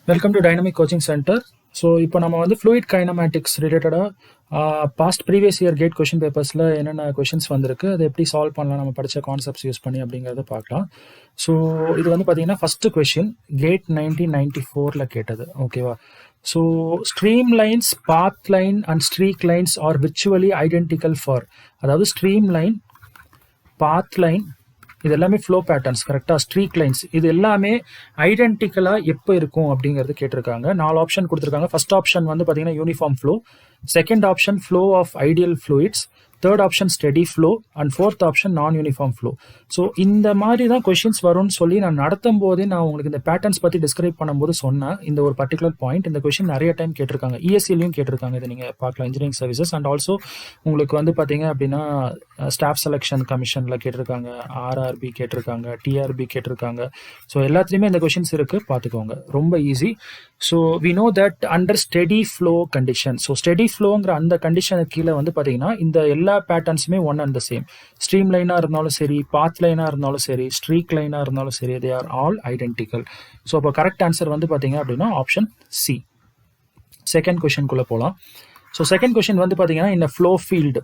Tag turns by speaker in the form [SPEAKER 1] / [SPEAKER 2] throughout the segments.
[SPEAKER 1] Welcome to dynamic coaching centre. So இப்போ நம்ம வந்து ஃப்ளூயிட் கைனமேட்டிக்ஸ் ரிலேட்டடாக past previous year GATE question பேப்பர்ஸில் என்னென்ன கொஷின்ஸ் வந்திருக்கு, அதை எப்படி சால்வ் பண்ணலாம் நம்ம படித்த கான்செப்ட்ஸ் யூஸ் பண்ணி அப்படிங்கிறத பார்க்கலாம். ஸோ இது வந்து பார்த்தீங்கன்னா ஃபஸ்ட்டு கொஷின் கேட் 1994 கேட்டது. ஓகேவா? So stream lines, path line and streak lines are virtually identical for, அதாவது ஸ்ட்ரீம் லைன், பாத் லைன், இது எல்லாமே ஃப்ளோ பேட்டர்ன்ஸ். கரெக்டாக? ஸ்ட்ரீக் லைன்ஸ் இது எல்லாமே ஐடென்டிக்கலாக எப்போ இருக்கும் அப்படிங்கிறது கேட்டிருக்காங்க. 4 ஆப்ஷன் கொடுத்துருக்காங்க. ஃபர்ஸ்ட் ஆப்ஷன் வந்து பார்த்தீங்கன்னா uniform flow, second option flow of ideal fluids, third option steady flow and fourth option non uniform flow. So இந்த மாதிரி தான் கொஷின்ஸ் வரும்னு சொல்லி நான் நடத்தும் போதே நான் உங்களுக்கு இந்த பேட்டர்ன்ஸ் பற்றி டிஸ்கிரைப் பண்ணும்போது சொன்னேன். இந்த ஒரு பர்டிகுலர் பாயிண்ட், இந்த கொஷின் நிறைய டைம் கேட்டிருக்காங்க. இஎஸ்சிலையும் கேட்டிருக்காங்க. இதை நீங்கள் பார்க்கலாம், இன்ஜினியரிங் சர்வீசஸ். அண்ட் ஆல்சோ உங்களுக்கு வந்து பார்த்தீங்க அப்படின்னா ஸ்டாஃப் செலெக்ஷன் கமிஷனில் கேட்டிருக்காங்க, ஆர்ஆர்பி கேட்டிருக்காங்க, டிஆர்பி கேட்டிருக்காங்க. ஸோ எல்லாத்துலேயுமே இந்த கொஷின்ஸ் இருக்குது, பார்த்துக்கோங்க. ரொம்ப easy. So we know that under steady flow condition, so steady ஃப்ளோங்கிற அந்த கண்டிஷனுக்கு கீழே வந்து பார்த்தீங்கன்னா இந்த எல்லா பேட்டர்ன்ஸுமே one and the same. Stream லைனாக இருந்தாலும் சரி, பாத் லைனாக இருந்தாலும் சரி, ஸ்ட்ரீக் லைனாக இருந்தாலும் சரி, they are all identical. So அப்போ கரெக்ட் ஆன்சர் வந்து பார்த்தீங்க அப்படின்னா ஆப்ஷன் சி. செகண்ட் கொஷின்குள்ளே போகலாம். ஸோ செகண்ட் கொஷின் வந்து பார்த்தீங்கன்னா இந்த ஃப்ளோ ஃபீல்டு.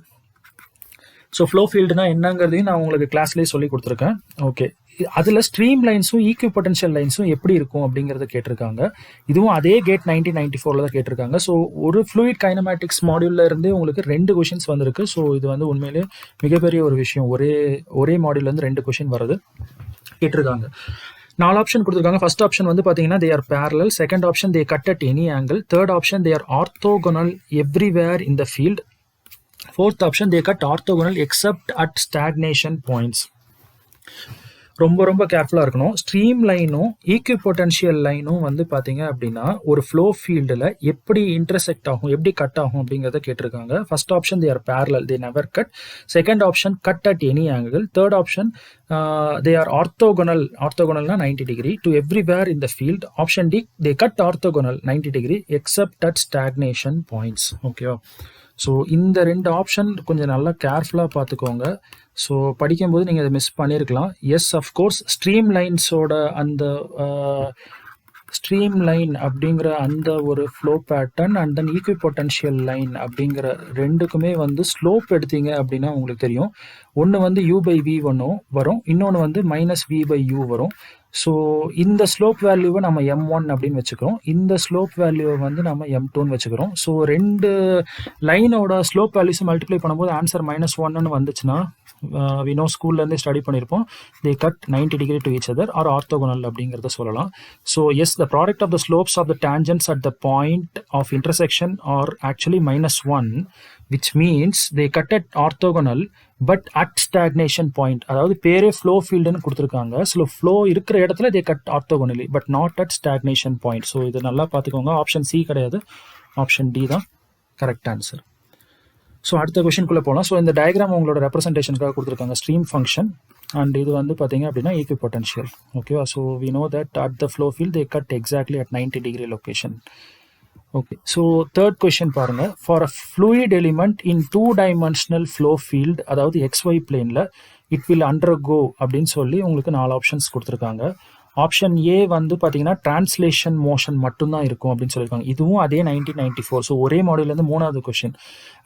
[SPEAKER 1] ஸோ ஃப்ளோ ஃபீல்டுனா என்னங்கிறதையும் நான் உங்களுக்கு கிளாஸ்லேயே சொல்லி கொடுத்துருக்கேன். ஓகே, அதில் ஸ்ட்ரீம் லைன்ஸும் ஈக்விபொட்டன்ஷியல் லைன்ஸும் எப்படி இருக்கும் அப்படிங்கிறத கேட்டிருக்காங்க. இதுவும் அதே கேட் 1994 தான் கேட்டிருக்காங்க. ஸோ ஒரு ஃப்ளூயிட் கைனமேட்டிக்ஸ் மாடியூல்ல இருந்தே உங்களுக்கு 2 கொஷின்ஸ் வந்திருக்கு. ஸோ இது வந்து உண்மையிலே மிகப்பெரிய ஒரு விஷயம். ஒரே மாடியூல்லேருந்து 2 கொஷின் வருது கேட்டிருக்காங்க. 4 ஆப்ஷன் கொடுத்துருக்காங்க. ஃபர்ஸ்ட் ஆப்ஷன் வந்து பார்த்தீங்கன்னா தே are parallel, second option they cut at any angle, third option they are orthogonal everywhere in the field, fourth option they cut orthogonal accept at stagnation points. ரொம்ப ரொம்ப கேர்ஃபுல்லாக இருக்கணும். Stream லைனும் ஈக்விபொட்டன்ஷியல் லைனும் வந்து பார்த்தீங்க அப்படின்னா ஒரு ஃப்ளோ ஃபீல்டில் எப்படி இன்டர்செக்ட் ஆகும், எப்படி கட் ஆகும் அப்படிங்கிறத கேட்டிருக்காங்க. First option they are parallel, they never cut, second option cut at any angle, third option they are orthogonal, ஆர்த்தோகோனல்னா 90 degree to everywhere in the field, option D they cut orthogonal 90 degree except at stagnation points. ஓகேவா? So இந்த 2 option கொஞ்சம் நல்லா கேர்ஃபுல்லாக பார்த்துக்கோங்க. So படிக்கும்போது நீங்கள் அதை மிஸ் பண்ணியிருக்கலாம். எஸ், அஃப்கோர்ஸ் ஸ்ட்ரீம் லைன்ஸோட அந்த ஸ்ட்ரீம் லைன் அப்படிங்கிற அந்த ஒரு flow pattern and then equipotential line அப்படிங்கிற ரெண்டுக்குமே வந்து ஸ்லோப் எடுத்தீங்க அப்படின்னா உங்களுக்கு தெரியும். ஒன்று வந்து u/v வரும், இன்னொன்று வந்து -v/u வரும். ஸோ இந்த ஸ்லோப் வேல்யூவை நம்ம m1 அப்படின்னு வச்சுக்கிறோம், இந்த ஸ்லோப் வேல்யூவை வந்து நம்ம m2ன்னு வச்சுக்கிறோம். ஸோ 2 லைனோட ஸ்லோப் வேல்யூஸ் மல்டிப்ளை பண்ணும்போது ஆன்சர் -1ன்னு வந்துச்சுன்னா we know ஸ்கூல்லேருந்தே ஸ்டடி பண்ணியிருப்போம், they cut 90 degree to each other or orthogonal அப்படிங்கிறத சொல்லலாம். So yes, the product of the slopes of the tangents at the point of intersection are actually -1, which means they cut at orthogonal but at stagnation point. அதாவது பேரே flow ஃபீல்டுன்னு கொடுத்துருக்காங்க. So flow இருக்கிற இடத்துல they cut orthogonally but not at stagnation point. So இது நல்லா பார்த்துக்கோங்க. Option C கிடையாது, option D தான் கரெக்ட் ஆன்சர். ஸோ அடுத்த கொஷின்குள்ளே போகலாம். ஸோ இந்த டயக்ராம் உங்களோட ரெப்ரசன்டேஷனுக்காக கொடுத்துருக்காங்க, ஸ்ட்ரீம் ஃபங்க்ஷன், அண்ட் இது வந்து பார்த்தீங்க அப்படின்னா ஈக்விபொட்டன்ஷியல். ஓகேவா? So we know that at the flow field they cut exactly at 90 degree location. Okay, so third question பாருங்கள். For a fluid element in 2-dimensional flow field, அதாவது XY பிளேனில் it will undergo அப்படின்னு சொல்லி உங்களுக்கு 4 options கொடுத்துருக்காங்க. Option A வந்து பார்த்தீங்கன்னா translation motion மட்டும்தான் இருக்கும் அப்படின்னு சொல்லியிருக்காங்க. இதுவும் அதே 1994. ஸோ ஒரே மாடியூல்லேருந்து 3வது question.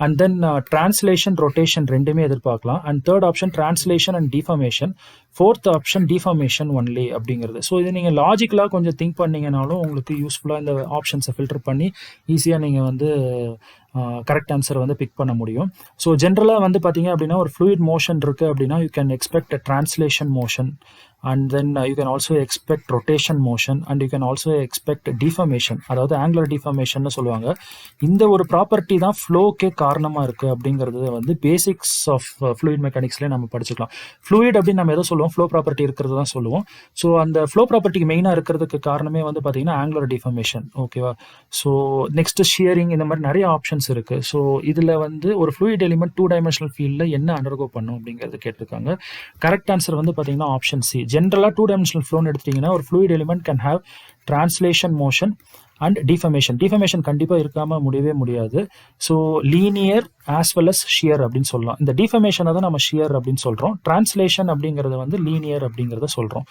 [SPEAKER 1] And then translation, rotation ரெண்டுமே எதிர்பார்க்கலாம். And third option translation and deformation, fourth option deformation only அப்படிங்கிறது. ஸோ இது நீங்கள் லாஜிக்கலாக கொஞ்சம் திங்க் பண்ணிங்கனாலும் உங்களுக்கு யூஸ்ஃபுல்லாக இந்த ஆப்ஷன்ஸை ஃபில்டர் பண்ணி ஈஸியாக நீங்கள் வந்து கரெக்ட் ஆன்சரை வந்து பிக் பண்ண முடியும். ஸோ ஜென்ரலாக வந்து பார்த்தீங்க அப்படின்னா ஒரு ஃப்ளூயிட் மோஷன் இருக்குது அப்படின்னா you can expect translation motion, and then you can also expect rotation motion and you can also expect deformation, அதாவது angular deformation சொல்லுவாங்க. இந்த ஒரு ப்ராப்பர்ட்டி தான் ஃப்ளோக்கே காரணமாக இருக்குது அப்படிங்கிறது வந்து பேசிக்ஸ் ஆஃப் ஃப்ளூயிட் மெக்கானிக்ஸ்லேயே நம்ம படிச்சுக்கலாம். ஃப்ளூயிட் அப்படின்னு நம்ம எதை சொல்லுவோம், ஃப்ளோ ப்ராப்பர்ட்டி இருக்கிறது தான் சொல்லுவோம். ஸோ அந்த ஃப்ளோ ப்ராப்பர்ட்டிக்கு மெயினாக இருக்கிறதுக்கு காரணமே வந்து பார்த்தீங்கன்னா angular deformation. ஓகேவா? ஸோ நெக்ஸ்ட் ஷியரிங், இந்த மாதிரி நிறைய ஆப்ஷன்ஸ் இருக்குது. ஸோ இதில் வந்து ஒரு ஃப்ளூயிட் எலிமெண்ட் 2-dimensional ஃபீல்டில் என்ன அண்டர்கோ பண்ணும் அப்படிங்கிறது கேட்டிருக்காங்க. கரெக்ட் ஆன்சர் வந்து பார்த்தீங்கன்னா ஆப்ஷன் சி. ஜென்ரலாக 2-dimensional ஃப்ளோன்னு எடுத்துட்டிங்கன்னா ஒரு fluid element can have translation motion and deformation கண்டிப்பாக இருக்காமல் முடியவே முடியாது. So linear as well as shear அப்படின்னு சொல்லலாம். இந்த டிஃபர்மேஷனை தான் நம்ம ஷியர் அப்படின்னு சொல்கிறோம். டிரான்ஸ்லேஷன் அப்படிங்கிறத வந்து லீனியர் அப்படிங்கிறத சொல்கிறோம்.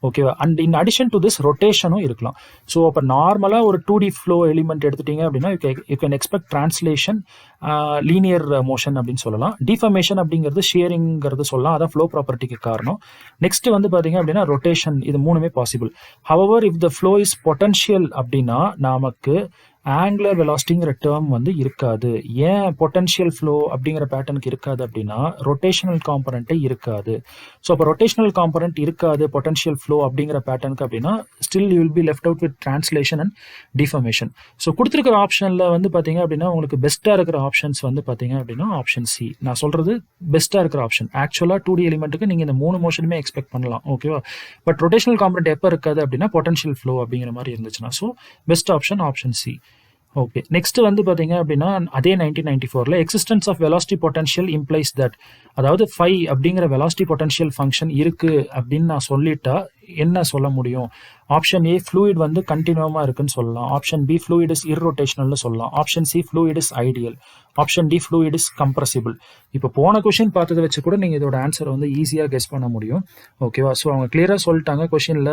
[SPEAKER 1] ஓகேவா? And in addition to this ரொட்டேஷனும் இருக்கலாம். ஸோ அப்போ நார்மலாக ஒரு 2D ஃப்ளோ எலிமெண்ட் எடுத்துட்டீங்க அப்படின்னா you can expect translation, linear motion அப்படின்னு சொல்லலாம். டிஃபர்மேஷன் அப்படிங்கிறது ஷியரிங்கிறது சொல்லலாம். அதான் ஃப்ளோ ப்ராப்பர்ட்டிக்கு காரணம். நெக்ஸ்ட் வந்து பார்த்தீங்க அப்படின்னா ரொட்டேஷன். இது மூணுமே possible. However if the flow is potential அப்படின்னா நமக்கு ஆங்குலர் வெலாசிட்டிங்கிற டேர்ம் வந்து இருக்காது. ஏன் பொட்டன்ஷியல் ஃப்ளோ அப்படிங்கிற பேட்டர்னுக்கு இருக்காது அப்படின்னா ரொட்டேஷனல் காம்பனண்ட்டே இருக்காது. ஸோ அப்போ ரொட்டேஷனல் காம்பனண்ட் இருக்காது பொட்டன்ஷியல் ஃப்ளோ அப்படிங்கிற பேட்டர்னுக்கு அப்படின்னா still you will be left out with translation and deformation. So கொடுத்துருக்கிற ஆப்ஷனில் வந்து பார்த்தீங்க அப்படின்னா உங்களுக்கு பெஸ்ட்டாக இருக்கிற ஆப்ஷன்ஸ் வந்து பார்த்தீங்க அப்படின்னா ஆப்ஷன் சி. நான் சொல்கிறது பெஸ்ட்டாக இருக்கிற ஆப்ஷன். ஆக்சுவலாக 2D எலிமெண்ட்டுக்கு நீங்கள் இந்த 3 மோஷனுமே எக்ஸ்பெக்ட் பண்ணலாம். ஓகேவா? பட் ரொட்டேஷனல் காம்பனண்ட் எப்போ இருக்காது அப்படின்னா பொட்டன்ஷியல் ஃப்ளோ அப்படிங்கிற மாதிரி இருந்துச்சுன்னா. So best option option C. Okay, next வந்து பார்த்தீங்க அப்படின்னா அதே 1994 existence of velocity potential implies that, அதாவது ஃபை அப்படிங்கிற வெலாசிட்டி பொட்டன்ஷியல் ஃபங்க்ஷன் இருக்கு அப்படின்னு நான் சொல்லிட்டா என்ன சொல்ல முடியும்? ஆப்ஷன் ஏ ஃப்ளூயிட் வந்து கண்டினியூமாக இருக்குன்னு சொல்லலாம். ஆப்ஷன் பி ஃப்ளூயிட் இஸ் இர்ரோட்டேஷனல்னு சொல்லலாம். Option C fluid is ideal. Option D fluid is compressible. இப்போ போன கொஷின் பார்த்ததை வச்சு கூட நீங்கள் இதோட ஆன்சரை வந்து ஈஸியாக கெஸ் பண்ண முடியும். ஓகேவா? ஸோ அவங்க கிளியராக சொல்லிட்டாங்க கொஷினில்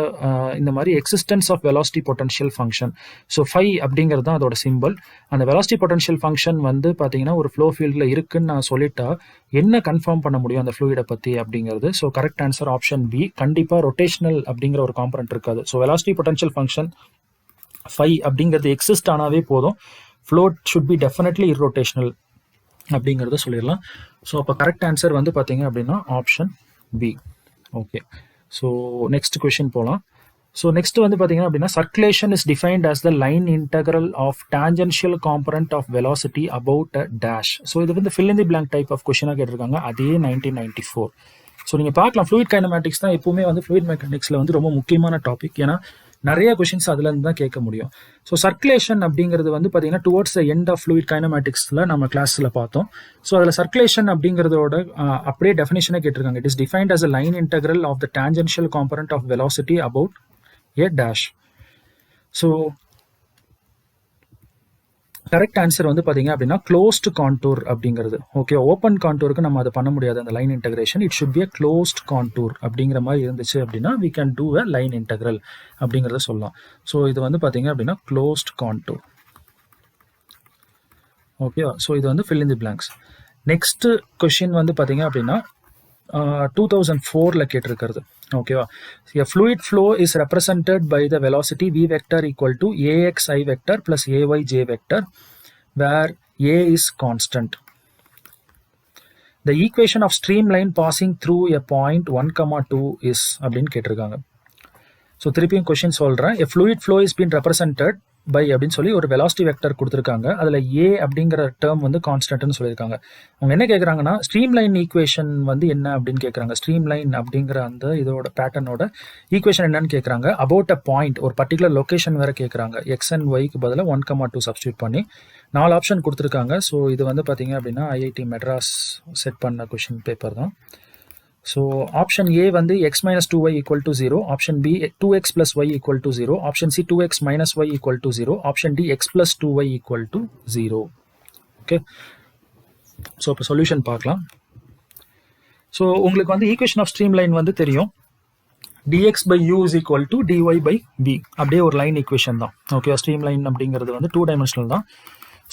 [SPEAKER 1] இந்த மாதிரி existence of velocity potential function. So phi அப்படிங்கிறது தான் அதோட சிம்பிள். அந்த வெலாசிட்டி பொட்டன்ஷியல் ஃபங்க்ஷன் வந்து பார்த்தீங்கன்னா ஒரு ஃப்ளோ ஃபீல்டில் இருக்குன்னு நான் சொல்லிட்டா என்ன கன்ஃபார்ம் பண்ண முடியும் அந்த ஃப்ளூயிடை பற்றி அப்படிங்கிறது. So correct answer option B. கண்டிப்பாக ரொட்டேஷனல் அப்படிங்கிற ஒரு காம்பனண்ட் இருக்காது. So velocity potential function phi அப்படிங்கிறது எக்ஸிஸ்ட் ஆனாவே போதும். Flowed should be definitely irrotational அப்படிங்கிறத சொல்லிடலாம். ஸோ அப்போ கரெக்ட் ஆன்சர் வந்து பார்த்தீங்க அப்படின்னா option B. Okay, so next question போகலாம். ஸோ நெக்ஸ்ட் வந்து பார்த்தீங்கன்னா அப்படின்னா circulation is defined as the line integral of tangential component of velocity about a dash. So இது வந்து fill in the blank type of கொஷினாக கேட்டிருக்காங்க. அதே 1994. ஸோ நீங்கள் பார்க்கலாம் ஃப்ளூயிட் கைனமேட்டிக்ஸ் தான் எப்பவுமே வந்து ஃப்ளூயிட் மெக்கானிக்ஸில் வந்து ரொம்ப முக்கியமான டாபிக். ஏன்னா நிறைய கொஷின்ஸ் அதுலேருந்து தான் கேட்க முடியும். ஸோ சர்க்குலேஷன் அப்படிங்கிறது வந்து பார்த்தீங்கன்னா towards the end of fluid கைனமேட்டிக்ஸில் நம்ம கிளாஸில் பார்த்தோம். ஸோ அதில் சர்க்குலேஷன் அப்படிங்கிறதோட அப்படியே டெஃபினேஷனே கேட்டிருக்காங்க. It is defined as a line integral of the tangential component of velocity about a dash. So correct answer வந்து பார்த்தீங்க அப்படின்னா க்ளோஸ்ட் கான்டூர் அப்படிங்கிறது. ஓகே, ஓப்பன் கான்டூருக்கு நம்ம அதை பண்ண முடியாது அந்த line integration. It should be a closed contour அப்படிங்கிற மாதிரி இருந்துச்சு அப்படின்னா we can do a line integral அப்படிங்கிறத சொல்லலாம். ஸோ இது வந்து பார்த்தீங்க அப்படின்னா க்ளோஸ்ட் கான்டூர். ஓகேவா? ஸோ இது வந்து fill in the blanks. Next question வந்து பார்த்தீங்க அப்படின்னா 2004 கேட்டிருக்கிறது. ஓகேவா? A fluid flow is represented by the velocity v vector equal to ax I vector plus ay j vector where a is constant. The equation of streamline passing through a point 1,2 is அப்படின்னு கேட்டிருக்காங்க. So திருப்பியும் question சொல்கிறேன். A fluid flow is been represented by அப்படின்னு சொல்லி ஒரு velocity vector கொடுத்துருக்காங்க. அதில் ஏ அப்படிங்கிற டேர்ம் வந்து கான்ஸ்டன்ட்னு சொல்லியிருக்காங்க. அவங்க என்ன கேட்குறாங்கன்னா ஸ்ட்ரீம் லைன் ஈக்குவேஷன் வந்து என்ன அப்படின்னு கேட்குறாங்க. ஸ்ட்ரீம் லைன் அப்படிங்கிற அந்த இதோட பேட்டர்னோட ஈக்குவேஷன் என்னன்னு கேட்குறாங்க. அபவுட் அ பாயிண்ட், ஒரு பர்டிகுலர் லொக்கேஷன் வேறு கேட்குறாங்க. எக்ஸ் அண்ட் ஒய்க்கு பதிலாக 1,2 சப்ஸ்டியூட் பண்ணி 4 ஆப்ஷன் கொடுத்துருக்காங்க. ஸோ இது வந்து பார்த்தீங்க அப்படின்னா ஐஐடி மெட்ராஸ் செட் பண்ண கொஷின் பேப்பர் தான். ஸோ ஆப்ஷன் ஏ வந்து x minus 2y equal to 0, option B 2x plus y equal to 0, option C 2x minus y equal to 0, option D x plus 2y equal to 0. Okay, so இப்போ solution பார்க்கலாம். So உங்களுக்கு வந்து equation of stream line வந்து தெரியும். dx by u is equal to dy by v. அப்படியே ஒரு line equation தான். Okay, stream line அப்படிங்கிறது வந்து 2 டைமென்ஷனல் தான்.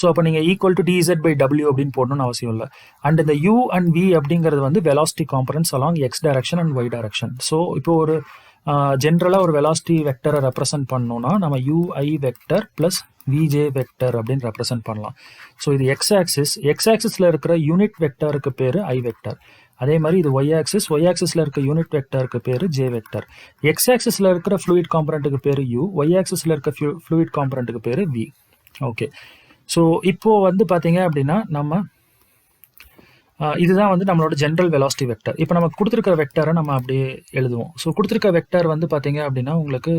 [SPEAKER 1] ஸோ அப்போ நீங்கள் ஈக்குவல் டு டிஇசட் பை டபிள்யூ அப்படின்னு போடணும்னு அவசியம் இல்லை. அண்ட் இந்த யூ அண்ட் வி அப்படிங்கிறது வந்து velocity components along x direction and y direction. So இப்போ ஒரு ஜென்ரலாக ஒரு வெலாசிட்டி வெக்டரை ரெப்ரசென்ட் பண்ணோம்னா நம்ம u i vector plus v j vector அப்படின்னு ரெப்ரசென்ட் பண்ணலாம். ஸோ இது எக்ஸ் ஆக்சிஸில் இருக்கிற யூனிட் வெக்டருக்கு பேர் ஐ வெக்டர். அதே மாதிரி இது ஒய் ஆக்சிஸில் இருக்க யூனிட் வெக்டருக்கு பேர் ஜே வெக்டர். எக்ஸ் ஆக்சிஸில் இருக்கிற ஃப்ளூயிட் காம்பனண்ட்டுக்கு பேர் யூ, ஒய் ஆக்சிஸில் இருக்க ஃப்ளூயிட் காம்பனண்ட்டுக்கு பேர் வி. ஓகே, ஸோ இப்போது வந்து பார்த்தீங்க அப்படின்னா நம்ம இதுதான் வந்து நம்மளோட ஜென்ரல் வெலாசிட்டி வெக்டர். இப்போ நம்ம கொடுத்துருக்கிற வெக்டரை நம்ம அப்படியே எழுதுவோம். ஸோ கொடுத்துருக்க வெக்டர் வந்து பார்த்தீங்க அப்படின்னா உங்களுக்கு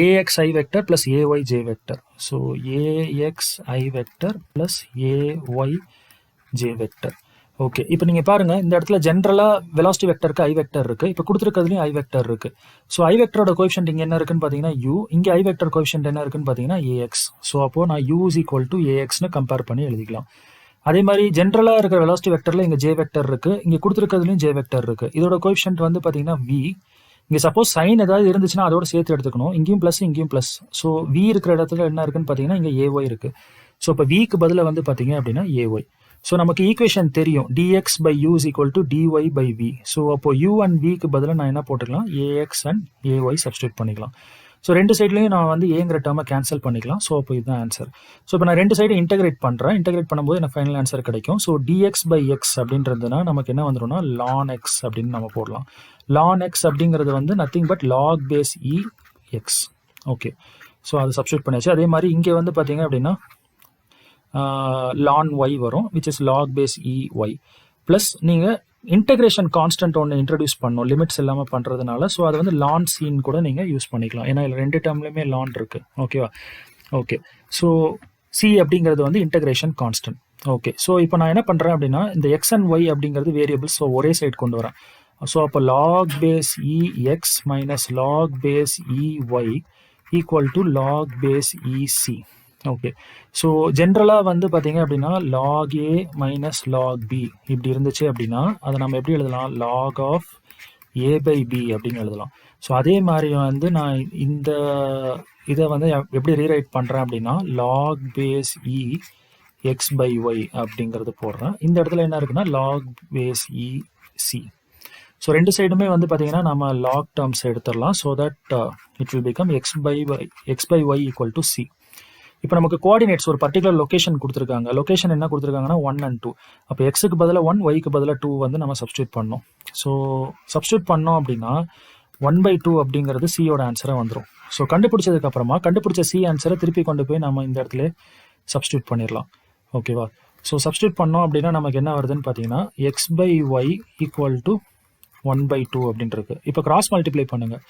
[SPEAKER 1] ax i vector plus AY J vector. So ax i vector plus AY J vector. Okay, இப்போ நீங்கள் பாருங்கள் இந்த இடத்துல ஜென்ரலாக வெலாசிட்டி வெக்டருக்கு ஐ வெக்டர் இருக்குது. இப்போ கொடுத்துருக்கிறதுலையும் ஐ வெக்டர் இருக்குது. ஸோ ஐ வெக்டரோட கோஎஃபிஷியன்ட் இங்கே என்ன இருக்குன்னு பார்த்தீங்கன்னா யூ, இங்கே ஐ வெக்டர் கோஎஃபிஷியன்ட் என்ன இருக்குன்னு பார்த்தீங்கன்னா ஏஎக்ஸ். ஸோ அப்போது நான் யூ இஸ் ஈக்குவல் டு ஏஎக்ஸ்னு கம்பேர் பண்ணி எழுதிக்கலாம். அதே மாதிரி ஜென்ரலாக இருக்கிற வெலாசிட்டி வெக்டரில் இங்கே ஜே வெக்டர் இருக்குது, இங்கே கொடுத்துருக்கிறதுலையும் ஜே வெக்டர் இருக்குது. இதோட கோஎஃபிஷியன்ட் வந்து பார்த்தீங்கன்னா வி. இங்கே சப்போஸ் சைன் ஏதாவது இருந்துச்சுன்னா அதோட சேர்த்து எடுத்துக்கணும். இங்கேயும் ப்ளஸ் இங்கேயும் ப்ளஸ். ஸோ வி இருக்கிற இடத்துல என்ன இருக்குன்னு பார்த்தீங்கன்னா இங்கே ஏஒய் இருக்குது. ஸோ இப்போ விக்கு பதில் வந்து பார்த்தீங்க அப்படின்னா ஏஒய். ஸோ நமக்கு ஈக்குவேஷன் தெரியும் dx by u is equal to dy by v. So அப்போ u and vக்கு பதிலாக நான் என்ன போட்டுக்கலாம், ax and ay சப்ஸ்டியூட் பண்ணிக்கலாம். ஸோ ரெண்டு சைட்லையும் நான் வந்து ஏங்கிற டேர்மை கேன்சல் பண்ணிக்கலாம். ஸோ அப்போ இதுதான் ஆன்சர். ஸோ இப்போ நான் ரெண்டு சைடு இன்டெகிரேட் பண்ணுறேன். இன்டெகிரேட் பண்ணும்போது எனக்கு ஃபைனல் ஆன்சர் கிடைக்கும். ஸோ dx by x அப்படின்றதுனா நமக்கு என்ன வந்துடும்னா ln x அப்படின்னு நம்ம போடலாம். ln x அப்படிங்கிறது வந்து nothing but log base e x. Okay, so அது சப்ஸ்டியூட் பண்ணியாச்சு. அதே மாதிரி இங்கே வந்து பார்த்தீங்க அப்படின்னா ln y வரும், which is log base e y. Plus நீங்கள் இன்டெகிரேஷன் கான்ஸ்டன்ட் ஒன்று இன்ட்ரடியூஸ் பண்ணணும் லிமிட்ஸ் இல்லாமல் பண்ணுறதுனால. ஸோ அதை வந்து லான் சீன் கூட நீங்கள் யூஸ் பண்ணிக்கலாம். ஏன்னா இதில் ரெண்டு டேர்ம்லையுமே லான் இருக்குது. ஓகேவா? ஓகே, ஸோ சி அப்படிங்கிறது வந்து இன்டெகிரேஷன் கான்ஸ்டன்ட். ஓகே, ஸோ இப்போ நான் என்ன பண்ணுறேன் அப்படின்னா இந்த எக்ஸ் அண்ட் ஒய் அப்படிங்கிறது வேரியபிள்ஸ். ஸோ ஒரே சைடு கொண்டு வரேன். ஸோ அப்போ log base e x minus log base e y equal to log base e c. Okay, so ஜென்ரலாக வந்து பார்த்தீங்க அப்படின்னா log a minus log b இப்படி இருந்துச்சு அப்படின்னா அதை நம்ம எப்படி எழுதலாம், log of a by b அப்படின்னு எழுதலாம். ஸோ அதே மாதிரி வந்து நான் இந்த இதை வந்து எப்படி ரீரைட் பண்ணுறேன் அப்படின்னா log base e x by y அப்படிங்கிறது போடுறேன். இந்த இடத்துல என்ன இருக்குன்னா log base e c. So ரெண்டு சைடுமே வந்து பார்த்தீங்கன்னா நம்ம லாக் டேர்ம்ஸ் எடுத்துடலாம். So that it will become x by y equal to c. இப்போ நமக்கு கோஆர்டினேட்ஸ் ஒரு பர்டிகுலர் லொக்கேஷன் கொடுத்துருக்காங்க. லொக்கேஷன் என்ன கொடுத்துருக்காங்கன்னா 1 and 2. அப்போ எக்ஸுக்கு பதிலாக 1, ஒய்க்கு பதிலாக 2 வந்து நம்ம சப்ஸ்டியூட் பண்ணோம். ஸோ சப்ஸ்டியூட் பண்ணோம் அப்படின்னா 1/2 அப்படிங்கிறது சியோட ஆன்சராக வந்துடும். ஸோ கண்டுபிடிச்சதுக்கப்புறமா கண்டுபிடிச்ச சி ஆன்சரை திருப்பி கொண்டு போய் நம்ம இந்த இடத்துல சப்ஸ்டியூட் பண்ணிடலாம். ஓகேவா? ஸோ சப்ஸ்டியூட் பண்ணோம் அப்படின்னா நமக்கு என்ன வருதுன்னு பார்த்தீங்கன்னா x by y equal to 1/2 அப்படின்ட்டு இருக்கு. இப்போ கிராஸ் மல்டிப்ளை பண்ணுங்கள்.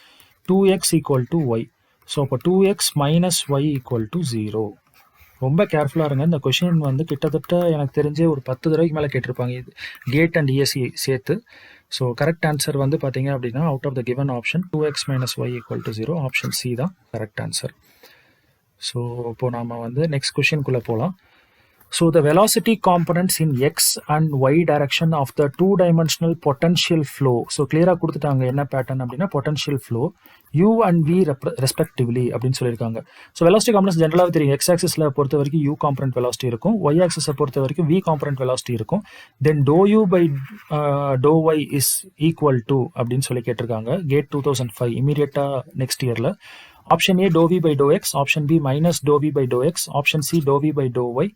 [SPEAKER 1] 2x equal to Y. So அப்போ 2x minus y equal to 0. ரொம்ப கேர்ஃபுல்லாக இருங்க. இந்த கொஷின் வந்து கிட்டத்தட்ட எனக்கு தெரிஞ்சே ஒரு 10 தடவைக்கு மேலே கேட்டிருப்பாங்க இது கேட் அண்ட் இஎஸ்சி சேர்த்து. ஸோ கரெக்ட் ஆன்சர் வந்து பார்த்தீங்க அப்படின்னா out of the given option 2x minus y equal to 0 option C தான் கரெக்ட் ஆன்சர். ஸோ இப்போ நாம் வந்து நெக்ஸ்ட் கொஷின்குள்ளே போகலாம். So the velocity components in x and y direction of the two-dimensional potential flow. So clear-ஆ கொடுத்துட்டாங்க என்ன pattern அப்படின்னா potential flow u and v respectively அப்படின்னு சொல்லியிருக்காங்க. ஸோ velocity components ஜென்ரலாக தெரியும். x axisல பொறுத்த வரைக்கும் u component velocity இருக்கும், y axis பொறுத்த வரைக்கும் v component velocity இருக்கும். Then dou u by dou y is equal to அப்படின்னு சொல்லி கேட்டிருக்காங்க. கேட் 2005 இமீடியட்டாக நெக்ஸ்ட் இயரில். Option A dou v by dou x, option B minus dou v by dou x, option C dou v by dou y,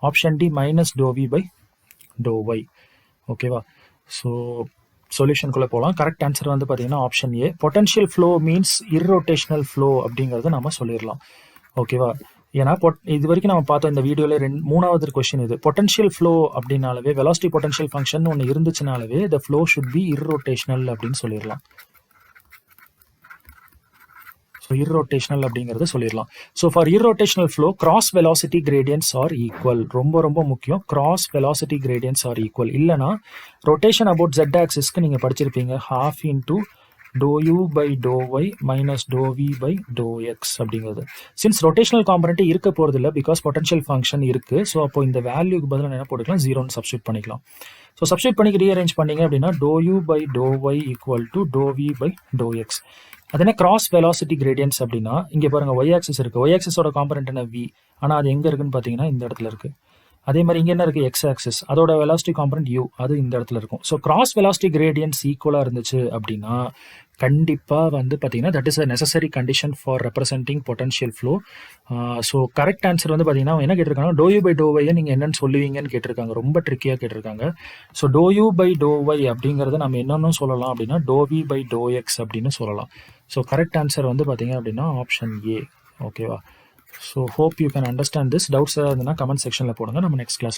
[SPEAKER 1] option D minus dou v by dou y. ஓகேவா? So சொல்யூஷனுக்குள்ளே போகலாம். Correct answer வந்து பார்த்தீங்கன்னா option A. Potential flow means irrotational flow அப்படிங்கிறத நம்ம சொல்லிடலாம். ஓகேவா? ஏன்னா இது வரைக்கும் நம்ம பார்த்தோம் இந்த வீடியோவில் மூணாவது கொஸ்டின் இது. பொட்டன்ஷியல் ஃப்ளோ அப்படின்னாலவே வெலாசிட்டி பொட்டன்ஷியல் ஃபங்க்ஷன் ஒன்று இருந்துச்சுனாலவே the flow should be irrotational அப்படின்னு சொல்லிடலாம். ஸோ இர்ரோட்டேஷனல் அப்படிங்கிறது சொல்லிடலாம். So for irrotational flow cross velocity gradients are equal. ரொம்ப ரொம்ப முக்கியம். Cross velocity gradients are equal. இல்லைனா ரொட்டேஷன் அபவுட் ஜெட் ஆக்சிஸ்க்கு நீங்கள் படிச்சிருப்பீங்க half into dou u by dou y minus dou v by dou x அப்படிங்கிறது. சின்ஸ் ரொட்டேஷனல் காம்பனண்ட் இருக்க போகிறது இல்லை, பிகாஸ் பொட்டன்ஷியல் ஃபங்க்ஷன் இருக்குது. ஸோ அப்போ இந்த வேல்யூக்கு பதிலாக என்ன போட்டுக்கலாம், 0ன்னு சப்ஸ்டியூட் பண்ணிக்கலாம். ஸோ சப்ஸ்டியூட் பண்ணி ரீஅரேஞ்ச் பண்ணிங்க அப்படின்னா dou u by dou y equal to dou v by dou x. அது என்ன கிராஸ் வெலாசிட்டி கிரேடியன்ஸ் அப்படின்னா இங்கே பாருங்கள் ஒய் ஆக்சிஸ் இருக்குது. ஒய் ஆக்சிஸோட காம்பனண்ட் என்ன v, ஆனால் அது எங்கே இருக்குன்னு பார்த்தீங்கன்னா இந்த இடத்துல இருக்குது. அதே மாதிரி இங்கே என்ன இருக்குது எக்ஸ் ஆக்சிஸ், அதோட வெலாசிட்டி காம்பனண்ட் u, அது இந்த இடத்துல இருக்கும். ஸோ கிராஸ் வெலாசிட்டி கிரேடியன்ஸ் ஈக்குவலாக இருந்துச்சு அப்படின்னா கண்டிப்பாக வந்து பார்த்தீங்கன்னா that is a necessary condition for representing potential flow. So correct answer வந்து பார்த்தீங்கன்னா என்ன கேட்டிருக்காங்க, dou u by dou y நீங்கள் என்னென்னு சொல்லுவீங்கன்னு கேட்டிருக்காங்க. ரொம்ப ட்ரிக்கியாக கேட்டிருக்காங்க. So dou u by dou y அப்படிங்கிறத நம்ம என்னென்னு சொல்லலாம் அப்படின்னா dou v by dou x அப்படின்னு சொல்லலாம். ஸோ கரெக்ட் ஆன்சர் வந்து பார்த்தீங்க அப்படின்னா ஆப்ஷன் ஏ. ஓகேவா? So hope you can understand this. Doubts ஏதாவது இருந்ததுன்னா கமெண்ட் செக்ஷனில் போடுங்க. நம்ம நெக்ஸ்ட் கிளாஸில்